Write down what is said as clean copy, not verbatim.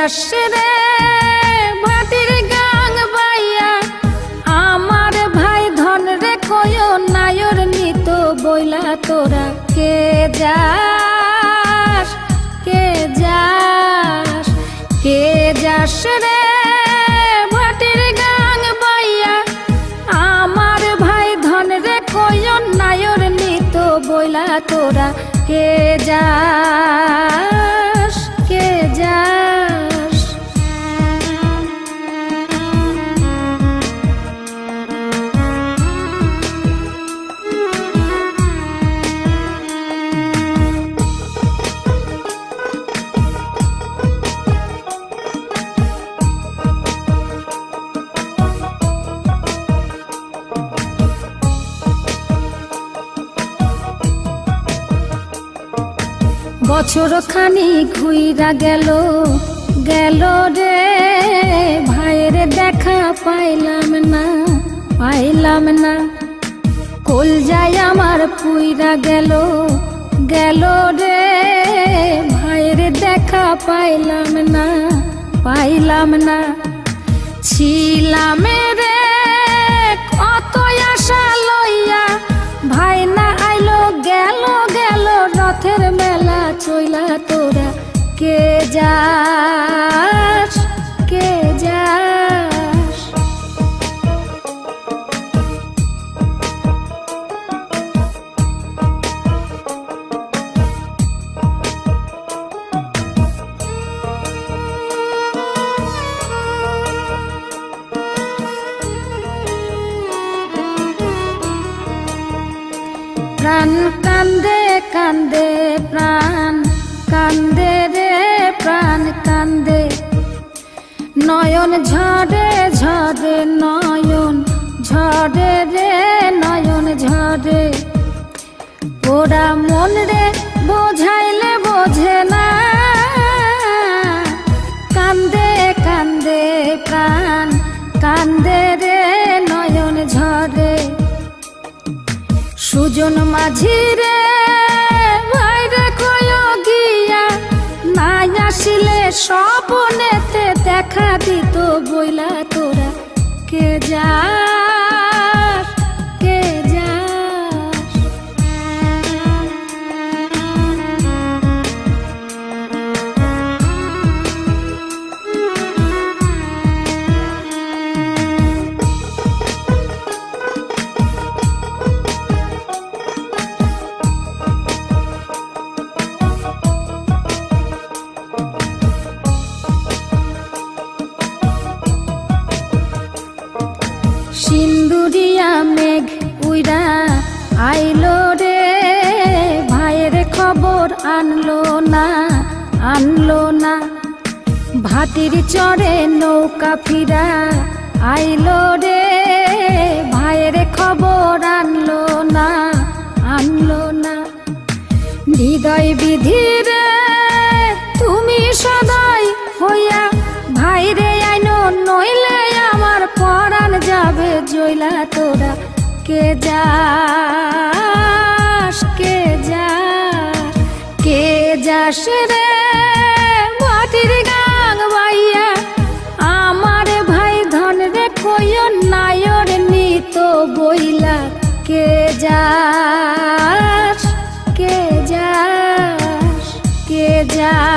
যাস রে ভাটির গাং বাইয়া আমার ভাই ধন রে কয় নায়র নিত বইলা তোরা কে যাস কে যাস কে যাস রে ভাটির গাং বাইয়া আমার ভাই ধন রে কয় নায়র নিত বইলা তোরা কে যাস কে যাস বছর খানি ঘুইরা গেল গেল রে ভাইয়ের দেখা পাইলাম না কল যায় আমার পুইরা গেল গেল রে ভাইয়ের দেখা পাইলাম না ছিলাম রে কত আশা লইয়া ভাই না আইলো গেল গেল রথের মেলা চইলা তোরা কে যাস কে যাস প্রাণ কান্দে কান্দে প্রাণ কান্দে রে প্রাণ কান্দে নয়ন ঝরে ঝরে নয়ন ঝরে রে নয়ন ঝরে ওরা মন রে বোঝাইলে বোঝে না কান্দে কান্দে প্রাণ কান্দে রে নয়ন ঝরে সুজন মাঝি রে ভাইরে কয় গিয়া নাই আসিলে স্বপনেতে দেখা দিত বইলা তোরা কে যাস কে যাস সিন্দুরিয়া মেঘ উইরা আইলো রে ভাইয়ের খবর আনলো না ভাটির চড়ে নৌকা ফিরা আইলো রে ভাইয়ের খবর আনলো না হৃদয় বিধি রে তুমি সদাই হইয়া ভাইরে আইনো নইলে আমার পরাণ যাবে জইলা তোরা কে যাস কে যাস কে যাস রে ভাটির গাং বাইয়া আমার ভাই ধন রে কয় নায়র নিত বইলা কে যাস কে যাস কে যাস